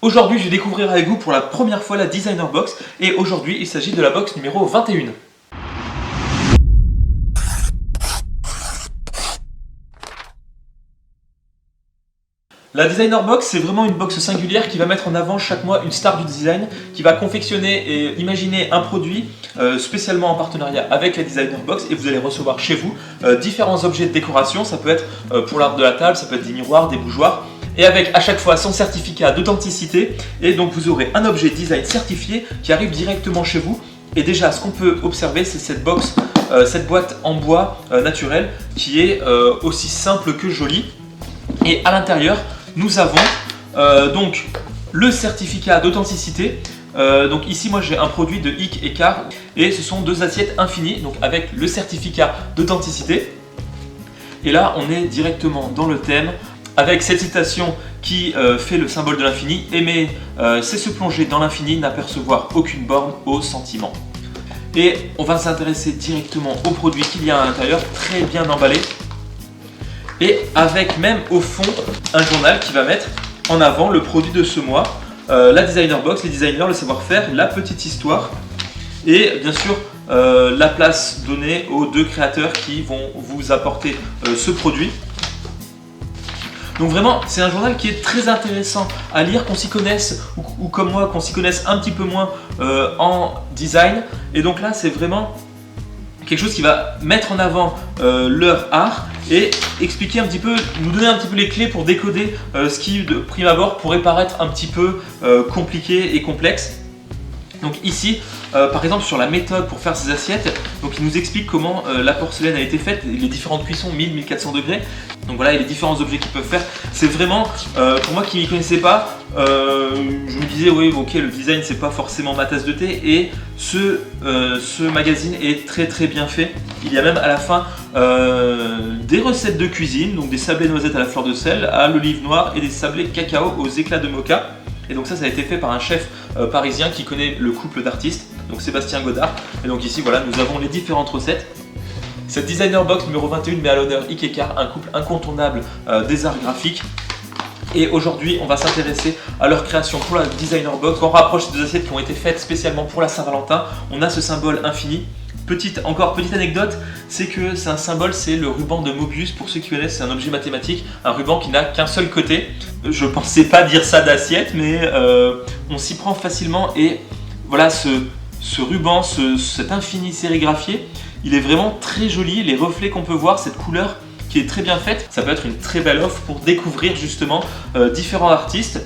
Aujourd'hui, je vais découvrir avec vous pour la première fois la Designer Box et aujourd'hui, il s'agit de la box numéro 21. La Designer Box, c'est vraiment une box singulière qui va mettre en avant chaque mois une star du design, qui va confectionner et imaginer un produit spécialement en partenariat avec la Designer Box, et vous allez recevoir chez vous différents objets de décoration. Ça peut être pour l'art de la table, ça peut être des miroirs, des bougeoirs, et avec à chaque fois son certificat d'authenticité, et donc vous aurez un objet design certifié qui arrive directement chez vous. Et déjà, ce qu'on peut observer, c'est cette box, cette boîte en bois naturel qui est aussi simple que jolie. Et à l'intérieur, nous avons donc le certificat d'authenticité. Donc ici, moi j'ai un produit de Hic et Car et ce sont deux assiettes infinies, donc avec le certificat d'authenticité. Et là, on est directement dans le thème avec cette citation qui fait le symbole de l'infini. Aimer, c'est se plonger dans l'infini, n'apercevoir aucune borne aux sentiments. Et on va s'intéresser directement au produit qu'il y a à l'intérieur, très bien emballé. Et avec même au fond un journal qui va mettre en avant le produit de ce mois, la Designer Box, les designers, le savoir-faire, la petite histoire et bien sûr la place donnée aux deux créateurs qui vont vous apporter ce produit. Donc vraiment, c'est un journal qui est très intéressant à lire, qu'on s'y connaisse ou comme moi, qu'on s'y connaisse un petit peu moins en design. Et donc là, c'est vraiment quelque chose qui va mettre en avant leur art et expliquer un petit peu, nous donner un petit peu les clés pour décoder ce qui de prime abord pourrait paraître un petit peu compliqué et complexe. Donc ici, par exemple sur la méthode pour faire ces assiettes, donc il nous explique comment la porcelaine a été faite, les différentes cuissons 1000-1400 degrés. Donc voilà, et les différents objets qu'ils peuvent faire. C'est vraiment, pour moi qui ne m'y connaissais pas, je me disais oui ok, le design c'est pas forcément ma tasse de thé, et ce magazine est très très bien fait. Il y a même à la fin des recettes de cuisine, donc des sablés noisettes à la fleur de sel, à l'olive noire et des sablés cacao aux éclats de mocha. Et donc ça a été fait par un chef parisien qui connaît le couple d'artistes, donc Sébastien Godard. Et donc ici voilà, nous avons les différentes recettes. Cette Designer Box numéro 21 met à l'honneur Hic et Car, un couple incontournable des arts graphiques. Et aujourd'hui, on va s'intéresser à leur création pour la Designer Box. Quand on rapproche ces deux assiettes qui ont été faites spécialement pour la Saint-Valentin, on a ce symbole infini. Petite anecdote, c'est que c'est un symbole, c'est le ruban de Mobius. Pour ceux qui connaissent, c'est un objet mathématique, un ruban qui n'a qu'un seul côté. Je pensais pas dire ça d'assiette, mais on s'y prend facilement. Et voilà, ce ruban, cet infini sérigraphié, il est vraiment très joli. Les reflets qu'on peut voir, cette couleur qui est très bien faite, ça peut être une très belle offre pour découvrir justement différents artistes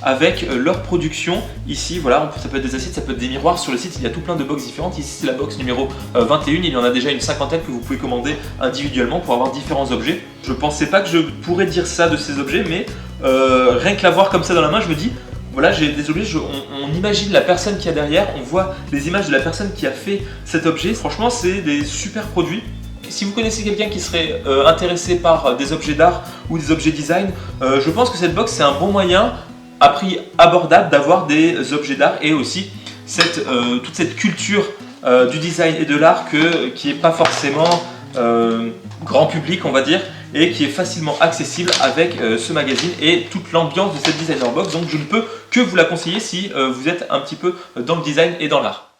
avec leur production. Ici voilà, ça peut être des assiettes, ça peut être des miroirs. Sur le site il y a tout plein de box différentes. Ici c'est la box numéro 21, il y en a déjà une cinquantaine que vous pouvez commander individuellement pour avoir différents objets. Je pensais pas que je pourrais dire ça de ces objets, mais rien que la voir comme ça dans la main, je me dis voilà, j'ai des objets, on imagine la personne qui a derrière, on voit les images de la personne qui a fait cet objet. Franchement c'est des super produits. Si vous connaissez quelqu'un qui serait intéressé par des objets d'art ou des objets design, je pense que cette box c'est un bon moyen à prix abordable d'avoir des objets d'art et aussi toute cette culture du design et de l'art qui n'est pas forcément grand public on va dire, et qui est facilement accessible avec ce magazine et toute l'ambiance de cette Designer Box. Donc je ne peux que vous la conseiller si vous êtes un petit peu dans le design et dans l'art.